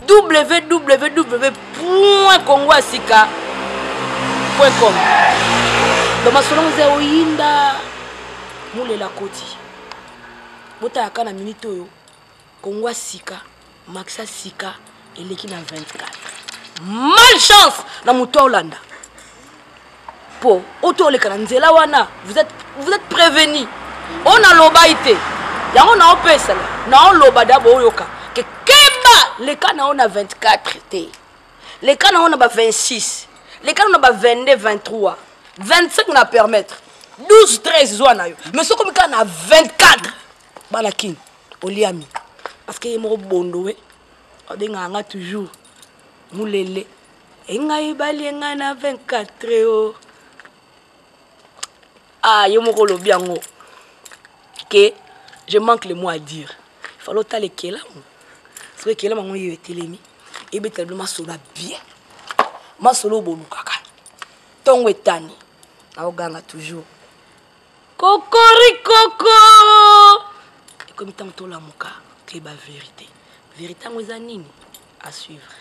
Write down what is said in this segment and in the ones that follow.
www.congoasika.com. Dans ma salon Zéoïnda moule la koti. Bota yakana minute yo Congo Sika Maxa Sika et l'équipe dans 24. Malchance na muto Hollanda. Po auto le kananzela wana vous êtes prévenus. On a lobaité. Ya on a opesa na on loba dabo yoka. Que keba le kana on a 24 té. Le kana on a 26. Le kana on a 22 23. 25 on a permettre. 12 13 zwana yo. Mais ce comme kana 24. Balakin Oliami parce que mo bondo we odenganga toujours mulele enga ibali enga na 24 yo yo mo kolo biango que je manque le mot à dire il faut l'autre les kela parce que kela mango yo telemi et betel ma solo bien ma solo bonu kaka tongo etani na oganga toujours Coco comme tant que la moka, que la vérité. Vérité, nous anime à suivre.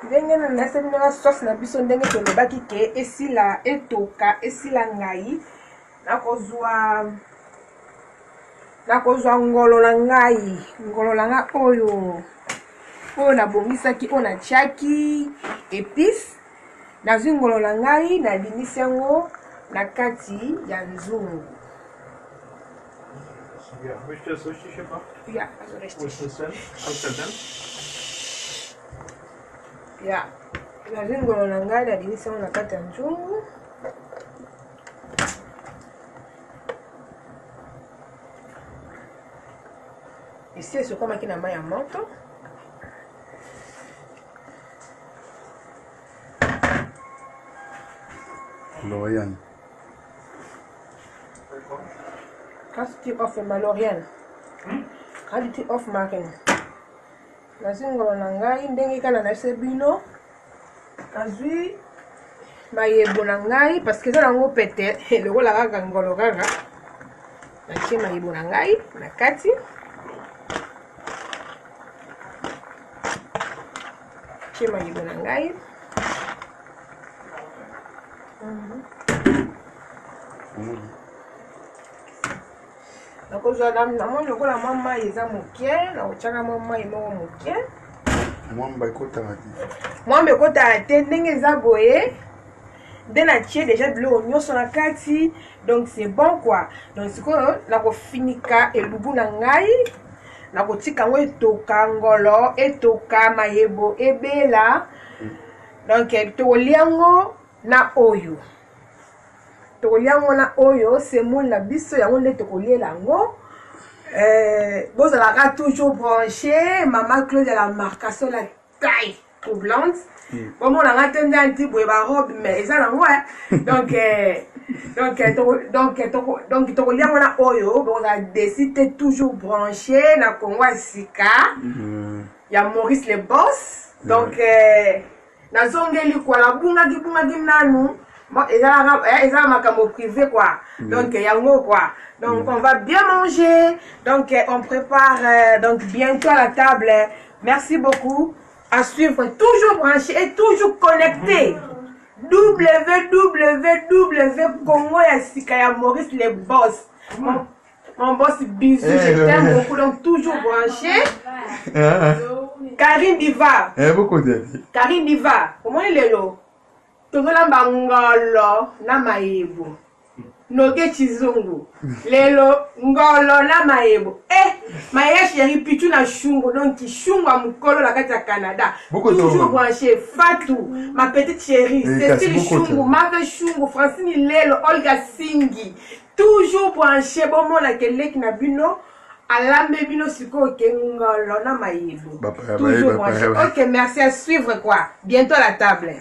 Ndenge na nasemi na sauce na biso ndenge tolobaki ke esila etoka esila ngai nakozwa ngolo na ngai oyo nabongisaki oyo natiaki épice nazwi ngolo na ngai nabimisi yango na kati ya nzungu nazwi ngolo na ngai nabimisi yango na kati ya nzungu. Ici, c'est comme un maille à moto. Lauriane. Quand tu offres Maloriane, quand tu offres Marine, nazi ngolo na ngai ndenge kana na sebino nazwi mayebo na ngai parce que dans ngo pete le ko la kaka ngolo kaka natie mayebo na ngai na kati. Chema yibona ngai. Nakozwa na mo lokola mama eza mokie na ochaka mama moko mokie. Mwamba ekotaka te. Mwamba ekotaka te ndenge eza boye. Nde na tie déjà biloko nyonso na kati donc c'est bon quoi. Donc sikoyo nakofinika elubu na ngai. Nakotika ngo etoka ngolo etoka mayebo ebela donc toliango na oyo c'est mon la biso yango nde tokoliela ngo bozalaka toujours branché maman Claude la marcation la taille troublante bon mon nga tende anti boye ba robe mais eza nango donc tokoliango na oyo on a décidé toujours branché na Congo Sika ya Maurice le boss donc nazongeli kwa la bunga nanu eza makambo privé quoi donc yango quoi donc on va bien manger donc on prépare donc bientôt à la table. Merci beaucoup. À suivre, toujours branché et toujours connecté. www.congo Sika ya Maurice le boss. Mon boss bisous, je t'aime beaucoup, donc toujours branché. Karine Diva. Karine Diva. Comment il est là? Tozola ngolo na maebo. Noge chizungu. Lelo ngolo na maebo. Maya chérie pitu na shungo donc shungo amukolo la kati ya Canada. Toujours branché Fatou, ma petite chérie, Cécile Shungu, Mave Shungu, Francine Lelo, Olga Singi. Toujours branché bon mon la kele ki na bino. Alambe bino siko ke ngolo na maebo. Toujours branché. OK, merci à suivre quoi. Bientôt à la table.